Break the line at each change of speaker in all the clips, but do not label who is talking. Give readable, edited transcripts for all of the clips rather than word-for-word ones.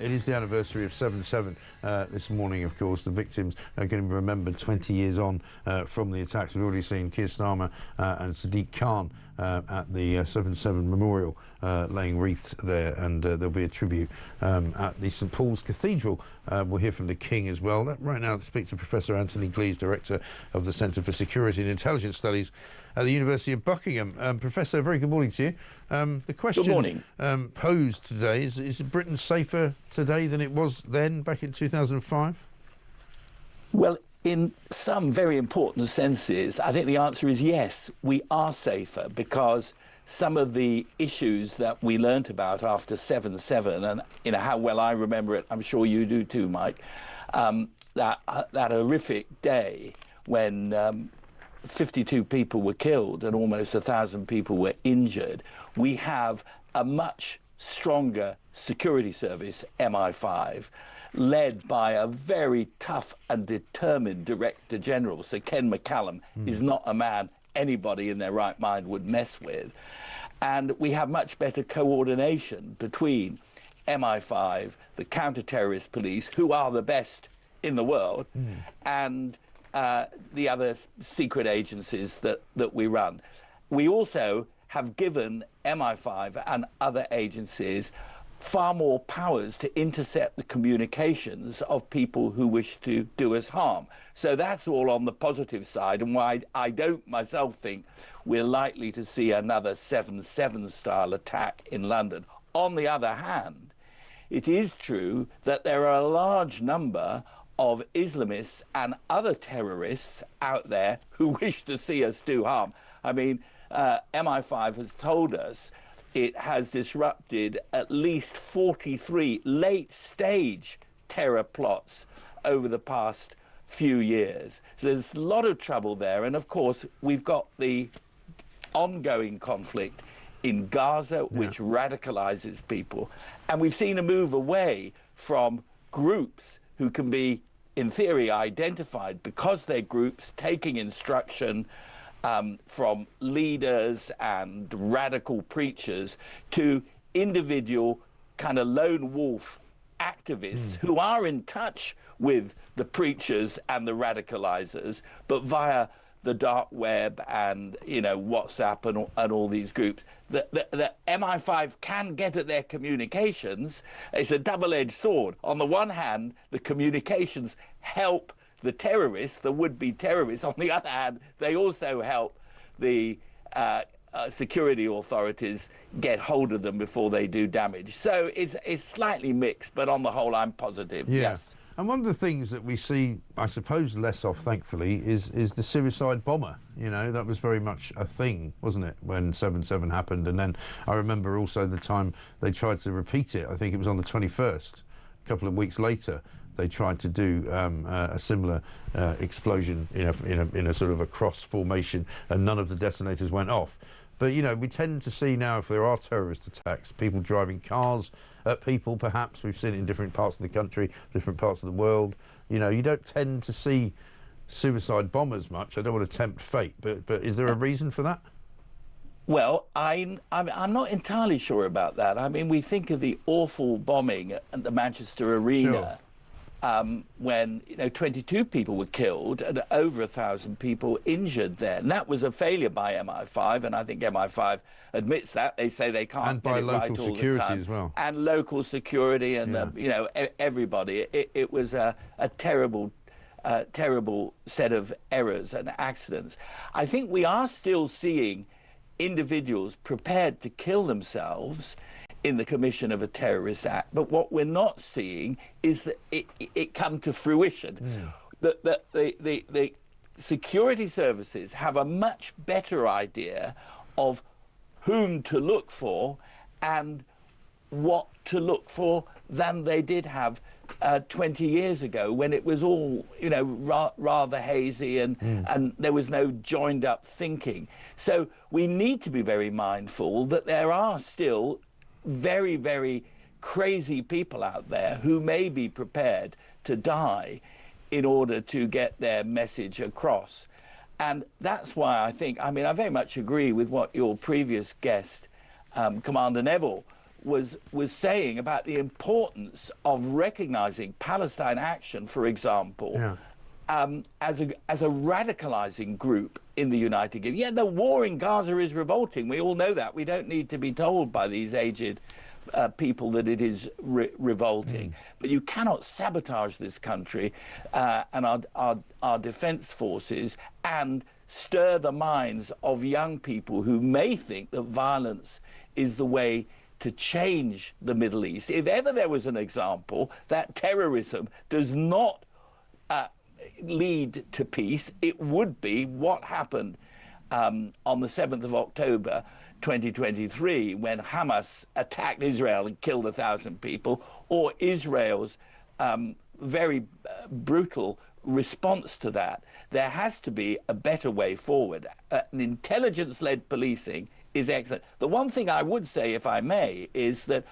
It is the anniversary of 7/7 this morning, of course. The victims are going to be remembered 20 years on from the attacks. We've already seen Keir Starmer and Sadiq Khan at the 7/7 memorial, laying wreaths there, and there'll be a tribute at the St Paul's Cathedral. We'll hear from the King as well. Right now, to speak to Professor Anthony Glees, Director of the Centre for Security and Intelligence Studies at the University of Buckingham. Professor, very good morning to you. The question posed today is Britain safer today than it was then, back in 2005?
Well, in some very important senses, I think the answer is yes, we are safer, because some of the issues that we learnt about after 7/7, and how well I remember it, I'm sure you do too, Mike, that horrific day when 52 people were killed and almost 1,000 people were injured. We have a much stronger security service, MI5, led by a very tough and determined Director General. So Ken McCallum is not a man anybody in their right mind would mess with. And we have much better coordination between MI5, the counter-terrorist police, who are the best in the world, and the other secret agencies that we run. We also have given MI5 and other agencies far more powers to intercept the communications of people who wish to do us harm. So that's all on the positive side, and why I don't myself think we're likely to see another 7/7 style attack in London. On the other hand, it is true that there are a large number of Islamists and other terrorists out there who wish to see us do harm. I mean, MI5 has told us it has disrupted at least 43 late-stage terror plots over the past few years. So there's a lot of trouble there. And, of course, we've got the ongoing conflict in Gaza, which radicalizes people. And we've seen a move away from groups who can be, in theory, identified because they're groups taking instruction from leaders and radical preachers, to individual kind of lone wolf activists who are in touch with the preachers and the radicalizers, but via the dark web and, WhatsApp and all these groups. The MI5 can get at their communications. It's a double-edged sword. On the one hand, the communications help the terrorists, the would-be terrorists. On the other hand, they also help the security authorities get hold of them before they do damage. So it's slightly mixed, but on the whole, I'm positive. Yes.
And one of the things that we see, I suppose, less of, thankfully, is the suicide bomber. That was very much a thing, wasn't it, when 7/7 happened? And then I remember also the time they tried to repeat it. I think it was on the 21st, a couple of weeks later. They tried to do a similar explosion in a sort of a cross formation, and none of the detonators went off. But, we tend to see now, if there are terrorist attacks, people driving cars at people, perhaps. We've seen it in different parts of the country, different parts of the world. You don't tend to see suicide bombers much. I don't want to tempt fate, but is there a reason for that?
Well, I'm not entirely sure about that. I mean, we think of the awful bombing at the Manchester Arena. When 22 people were killed and over 1,000 people injured there. And that was a failure by MI5, and I think MI5 admits that. They say they can't get it right all the time. And by local security as well. And local security and, everybody. It was a terrible set of errors and accidents. I think we are still seeing individuals prepared to kill themselves in the commission of a terrorist act, but what we're not seeing is that it come to fruition. The security services have a much better idea of whom to look for and what to look for than they did have 20 years ago, when it was all rather hazy and there was no joined up thinking. So we need to be very mindful that there are still very, very crazy people out there who may be prepared to die in order to get their message across. And that's why I think, I very much agree with what your previous guest, Commander Neville, was saying about the importance of recognizing Palestine Action, for example, as a radicalizing group in the United Kingdom. Yeah, the war in Gaza is revolting. We all know that. We don't need to be told by these aged people that it is revolting. But you cannot sabotage this country and our defense forces and stir the minds of young people who may think that violence is the way to change the Middle East. If ever there was an example that terrorism does not lead to peace, it would be what happened on the 7th of October 2023, when Hamas attacked Israel and killed 1,000 people, or Israel's very brutal response to that. There has to be a better way forward. An intelligence-led policing is excellent. The one thing I would say, if I may, is that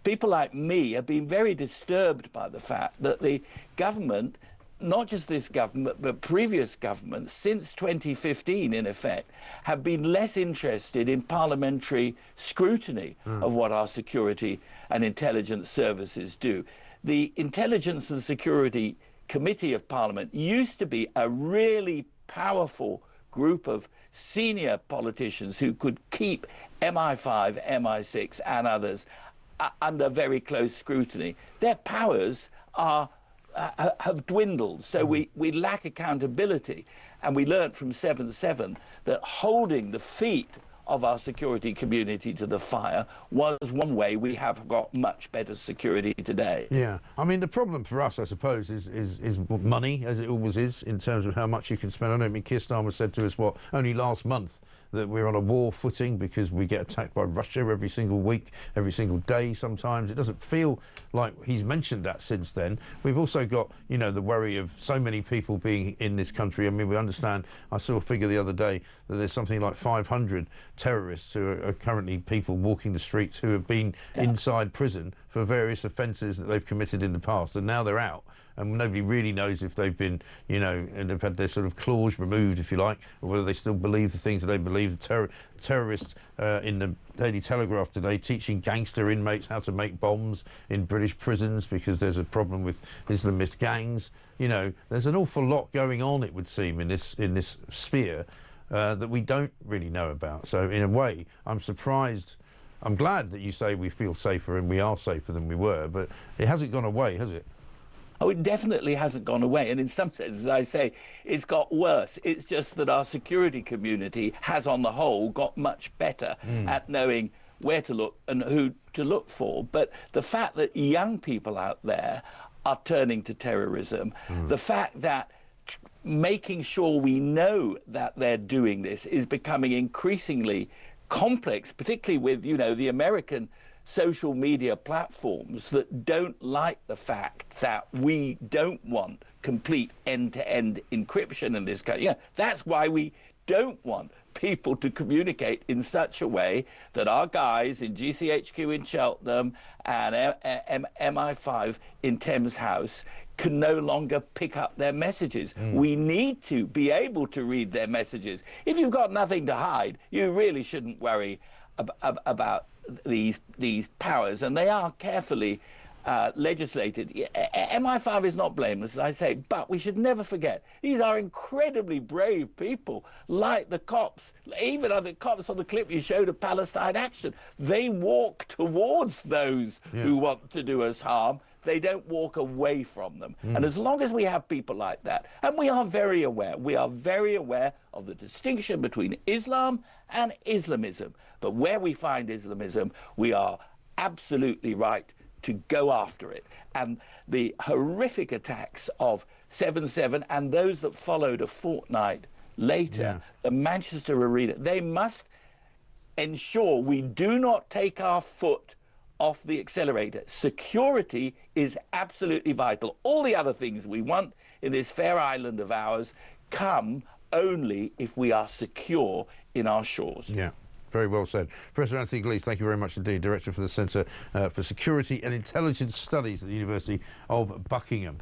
people like me have been very disturbed by the fact that the government, not just this government, but previous governments, since 2015, in effect, have been less interested in parliamentary scrutiny of what our security and intelligence services do. The Intelligence and Security Committee of Parliament used to be a really powerful group of senior politicians who could keep MI5, MI6 and others under very close scrutiny. Their powers have dwindled, so we lack accountability. And we learnt from 7/7 that holding the feet of our security community to the fire was one way we have got much better security today.
Yeah, I mean, the problem for us, I suppose, is money, as it always is, in terms of how much you can spend. I know, Keir Starmer said to us, only last month, that we're on a war footing because we get attacked by Russia every single week, every single day sometimes. It doesn't feel like he's mentioned that since then. We've also got, you know, the worry of so many people being in this country. I mean, we understand, I saw a figure the other day, that there's something like 500 terrorists who are currently people walking the streets who have been inside prison for various offences that they've committed in the past, and now they're out. And nobody really knows if they've been, you know, and they've had their sort of claws removed, if you like, or whether they still believe the things that they believe. The terrorists in the Daily Telegraph today teaching gangster inmates how to make bombs in British prisons because there's a problem with Islamist gangs. You know, there's an awful lot going on, it would seem, in this sphere that we don't really know about. So in a way, I'm surprised. I'm glad that you say we feel safer and we are safer than we were, but it hasn't gone away, has it?
Oh, it definitely hasn't gone away. And in some sense, as I say, it's got worse. It's just that our security community has, on the whole, got much better at knowing where to look and who to look for. But the fact that young people out there are turning to terrorism, the fact that making sure we know that they're doing this is becoming increasingly complex, particularly with, you know, the American social media platforms that don't like the fact that we don't want complete end-to-end encryption in this country. Yeah, that's why we don't want people to communicate in such a way that our guys in GCHQ in Cheltenham and MI5 in Thames House can no longer pick up their messages. We need to be able to read their messages. If you've got nothing to hide, you really shouldn't worry about these powers, and they are carefully legislated. MI5 is not blameless, as I say, but we should never forget these are incredibly brave people, like the cops, even other cops on the clip you showed of Palestine Action. They walk towards those who want to do us harm. They don't walk away from them. And as long as we have people like that, and we are very aware of the distinction between Islam and Islamism. But where we find Islamism, we are absolutely right to go after it. And the horrific attacks of 7/7 and those that followed a fortnight later, the Manchester Arena, they must ensure we do not take our foot off the accelerator. Security is absolutely vital. All the other things we want in this fair island of ours come only if we are secure in our shores.
Yeah. Very well said. Professor Anthony Glees, thank you very much indeed, Director for the Centre for Security and Intelligence Studies at the University of Buckingham.